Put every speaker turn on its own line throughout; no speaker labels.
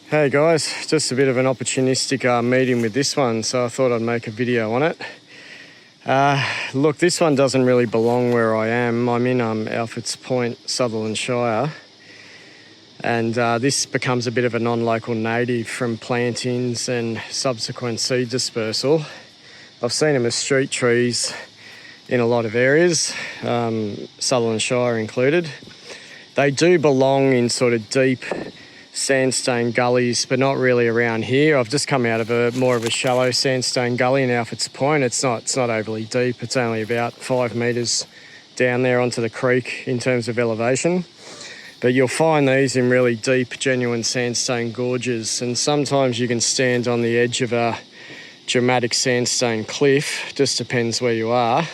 Hey guys, just a bit of an opportunistic meeting with this one, so I thought I'd make a video on it. Look, this one doesn't really belong where I am. I'm in Alfred's Point, Sutherland Shire, and this becomes a bit of a non-local native from plantings and subsequent seed dispersal. I've seen them as street trees in a lot of areas, Sutherland Shire included. They do belong in sort of deep sandstone gullies, but not really around here. I've just come out of more of a shallow sandstone gully in Alfred's Point. It's not overly deep. It's only about 5 metres down there onto the creek in terms of elevation. But you'll find these in really deep, genuine sandstone gorges, and sometimes you can stand on the edge of a dramatic sandstone cliff, just depends where you are,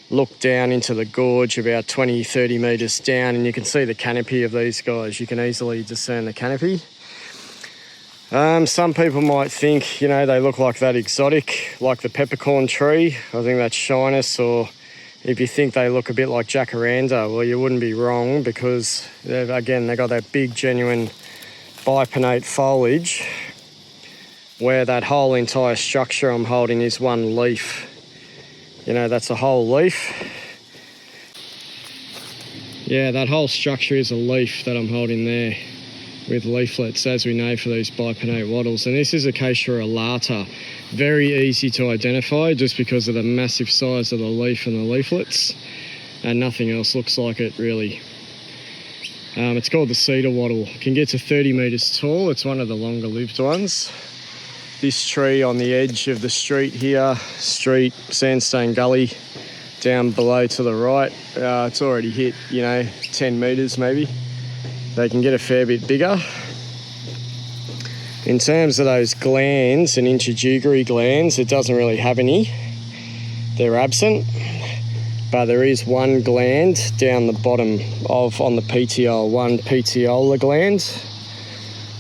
look down into the gorge about 20-30 metres down, and you can see the canopy of these guys. You can easily discern the canopy. Some people might think, they look like that exotic, like the peppercorn tree. I think that's shyness, or if you think they look a bit like jacaranda, well, you wouldn't be wrong, because they've got that big, genuine bipinnate foliage where that whole entire structure I'm holding is one leaf. That's a whole leaf. Yeah, that whole structure is a leaf that I'm holding there with leaflets, as we know, for these bipinnate wattles. And this is Acacia elata. Very easy to identify just because of the massive size of the leaf and the leaflets, and nothing else looks like it really. It's called the Cedar Wattle. It can get to 30 metres tall. It's one of the longer lived ones. This tree on the edge of the street here, sandstone gully down below to the right, it's already hit, 10 metres maybe. They can get a fair bit bigger. In terms of those glands and interjuguary glands, it doesn't really have any. They're absent, but there is one gland down the bottom on the petiole, one petiolar gland.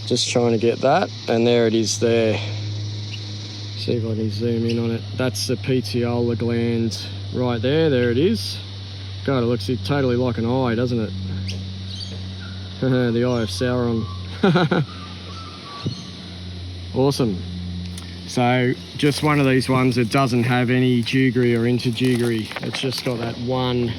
Just trying to get that, and there it is there. See if I can zoom in on it. That's the petiolar gland right there. There it is. God, it looks totally like an eye, doesn't it? The eye of Sauron. Awesome. So just one of these ones that doesn't have any juguary or interjuguary. It's just got that one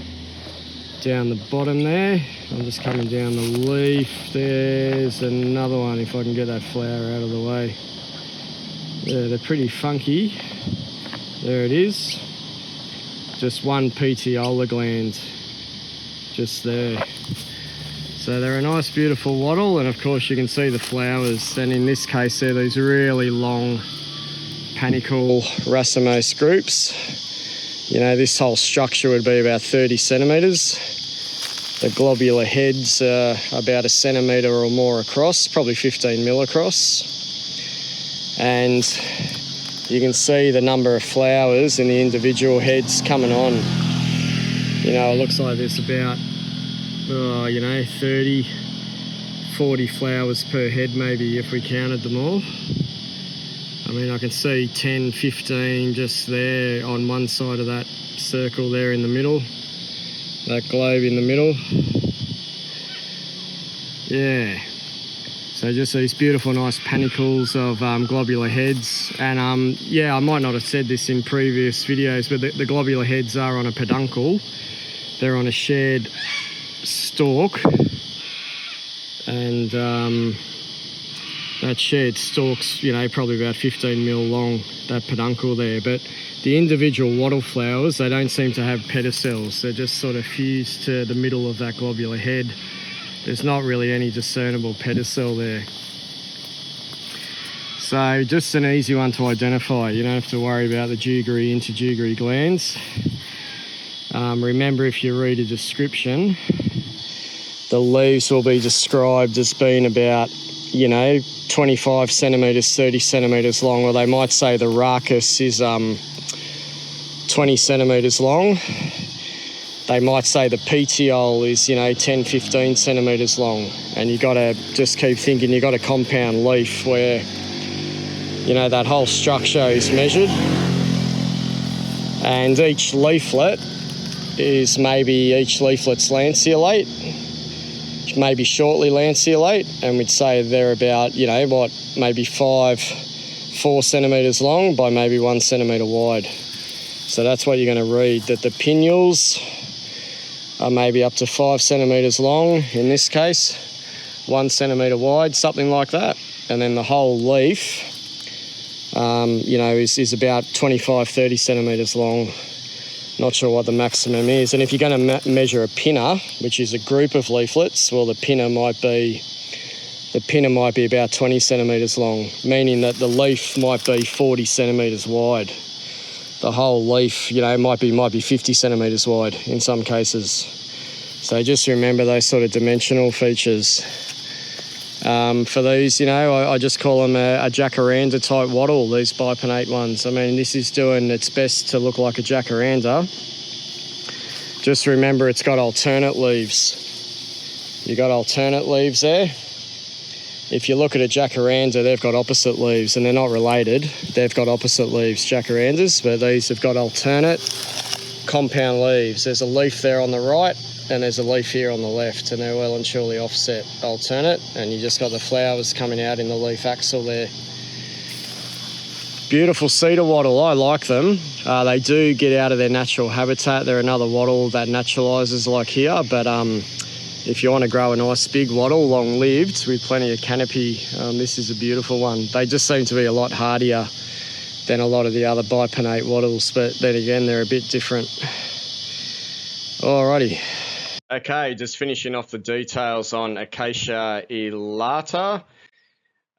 down the bottom there. I'm just coming down the leaf. There's another one, if I can get that flower out of the way. Yeah, they're pretty funky. There it is. Just one petiolar gland just there. So they're a nice, beautiful wattle, and of course you can see the flowers. And in this case, they're these really long panicle racemose groups. This whole structure would be about 30 centimetres. The globular heads are about 1 centimetre or more across, probably 15 mil across. And you can see the number of flowers in the individual heads coming on. It looks like there's about, 30, 40 flowers per head maybe, if we counted them all. I can see 10, 15 just there on one side of that circle there in the middle. That globe in the middle. Yeah. So just these beautiful, nice panicles of globular heads. And I might not have said this in previous videos, but the globular heads are on a peduncle. They're on a shared stalk. And that shared stalk's, probably about 15 mil long, that peduncle there. But the individual wattle flowers, they don't seem to have pedicels. They're just sort of fused to the middle of that globular head. There's not really any discernible pedicel there. So just an easy one to identify. You don't have to worry about the juguary, interjuguary glands. Remember, if you read a description, the leaves will be described as being about, 25 centimetres, 30 centimetres long, or they might say the rachis is 20 centimetres long. They might say the petiole is, 10, 15 centimetres long. And you got to just keep thinking you got a compound leaf where, that whole structure is measured. And each leaflet's lanceolate. maybe shortly lanceolate, and we'd say they're about, you know, what, maybe 4 centimetres long by maybe 1 centimetre wide. So that's what you're going to read, that the pinnules are maybe up to 5 centimetres long in this case, 1 centimetre wide, something like that. And then the whole leaf, you know, is about 25, 30 centimetres long. Not sure what the maximum is. And if you're going to measure a pinner, which is a group of leaflets, well, the pinner might be about 20 centimetres long, meaning that the leaf might be 40 centimetres wide. The whole leaf, you know, might be 50 centimetres wide in some cases. So just remember those sort of dimensional features. For these, you know, I just call them a jacaranda type wattle, these bipinnate ones. I mean, this is doing its best to look like a jacaranda. Just remember it's got alternate leaves. You got alternate leaves there. If you look at a jacaranda, they've got opposite leaves, and they're not related. They've got opposite leaves, jacarandas, but these have got alternate compound leaves. There's a leaf there on the right, and there's a leaf here on the left, and they're well and truly offset alternate, and you just got the flowers coming out in the leaf axil there. Beautiful cedar wattle, I like them. They do get out of their natural habitat. They're another wattle that naturalises like here, but if you want to grow a nice big wattle, long-lived, with plenty of canopy, this is a beautiful one. They just seem to be a lot hardier than a lot of the other bipinnate wattles, but then again, they're a bit different. Alrighty. Okay, just finishing off the details on Acacia elata.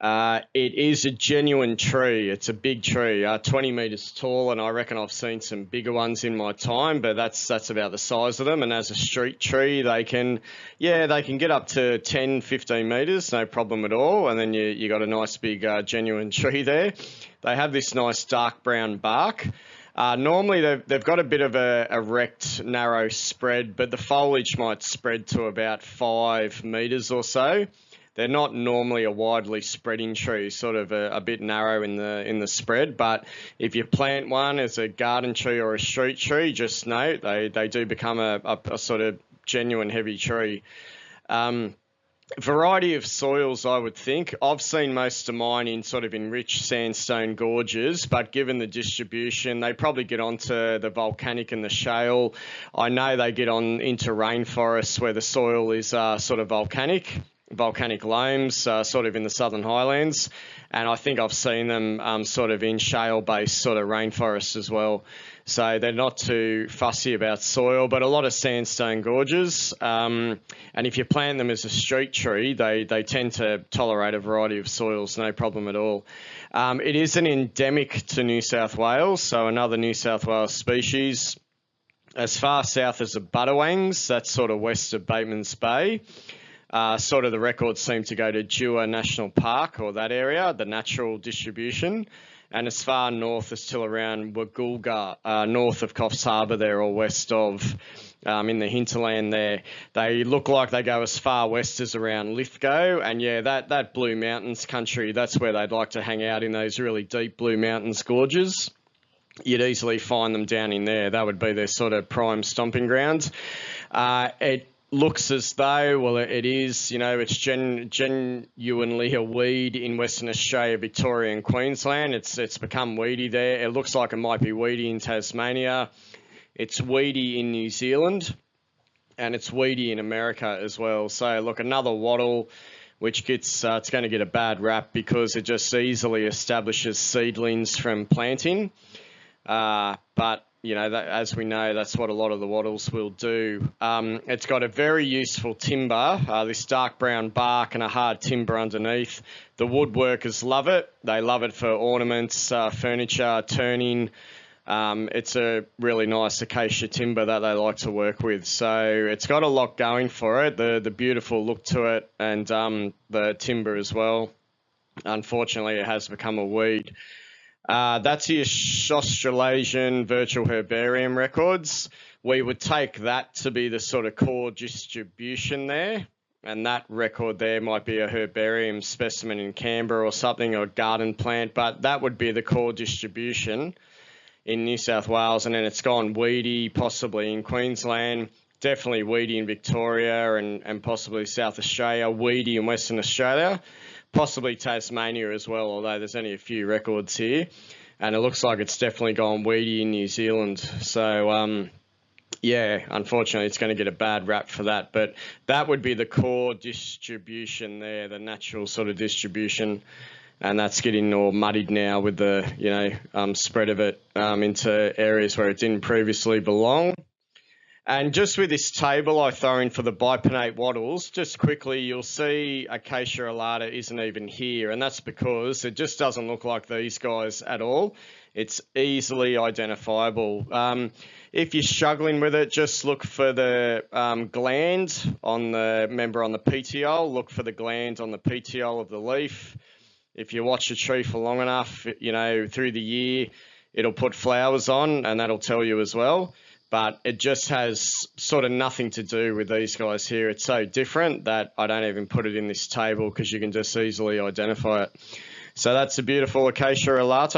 It is a genuine tree. It's a big tree, 20 metres tall, and I reckon I've seen some bigger ones in my time, but that's about the size of them. And as a street tree, they can get up to 10, 15 metres, no problem at all. And then you got a nice big genuine tree there. They have this nice dark brown bark. Normally they've got a bit of a erect, narrow spread, but the foliage might spread to about 5 metres or so. They're not normally a widely spreading tree, sort of a bit narrow in the spread. But if you plant one as a garden tree or a street tree, just note they do become a sort of genuine heavy tree. Variety of soils, I would think. I've seen most of mine in rich sandstone gorges, but given the distribution, they probably get onto the volcanic and the shale. I know they get on into rainforests where the soil is sort of volcanic loams, sort of in the southern highlands, and I think I've seen them sort of in shale-based sort of rainforests as well. So they're not too fussy about soil, but a lot of sandstone gorges. And if you plant them as a street tree, they tend to tolerate a variety of soils, no problem at all. It is an endemic to New South Wales, so another New South Wales species. As far south as the Budawangs, that's sort of west of Bateman's Bay. Sort of the records seem to go to Dewar National Park or that area, the natural distribution. And as far north as till around Wagoolga, north of Coffs Harbour there, or west of, in the hinterland there. They look like they go as far west as around Lithgow. And yeah, that Blue Mountains country, that's where they'd like to hang out, in those really deep Blue Mountains gorges. You'd easily find them down in there. That would be their sort of prime stomping ground. It looks as though, well, it is, you know, it's genuinely a weed in Western Australia, Victoria and Queensland. It's become weedy there. It looks like it might be weedy in Tasmania. It's weedy in New Zealand, and it's weedy in America as well. So look, another wattle which gets it's going to get a bad rap because it just easily establishes seedlings from planting. But you know, as we know, that's what a lot of the wattles will do. It's got a very useful timber, this dark brown bark and a hard timber underneath. The woodworkers love it. They love it for ornaments, furniture, turning. It's a really nice acacia timber that they like to work with. So it's got a lot going for it, the beautiful look to it, and the timber as well. Unfortunately, it has become a weed. That's your Australasian virtual herbarium records. We would take that to be the sort of core distribution there. And that record there might be a herbarium specimen in Canberra or something, or a garden plant, but that would be the core distribution in New South Wales. And then it's gone weedy, possibly in Queensland, definitely weedy in Victoria and possibly South Australia, weedy in Western Australia, possibly Tasmania as well, although there's only a few records here. And it looks like it's definitely gone weedy in New Zealand. So, yeah, unfortunately, it's going to get a bad rap for that. But that would be the core distribution there, the natural sort of distribution. And that's getting all muddied now with the, spread of it into areas where it didn't previously belong. And just with this table I throw in for the bipinnate wattles, just quickly, you'll see Acacia elata isn't even here. And that's because it just doesn't look like these guys at all. It's easily identifiable. If you're struggling with it, just look for the gland on the petiole. Look for the gland on the petiole of the leaf. If you watch a tree for long enough, through the year, it'll put flowers on, and that'll tell you as well. But it just has sort of nothing to do with these guys here. It's so different that I don't even put it in this table because you can just easily identify it. So that's a beautiful Acacia elata.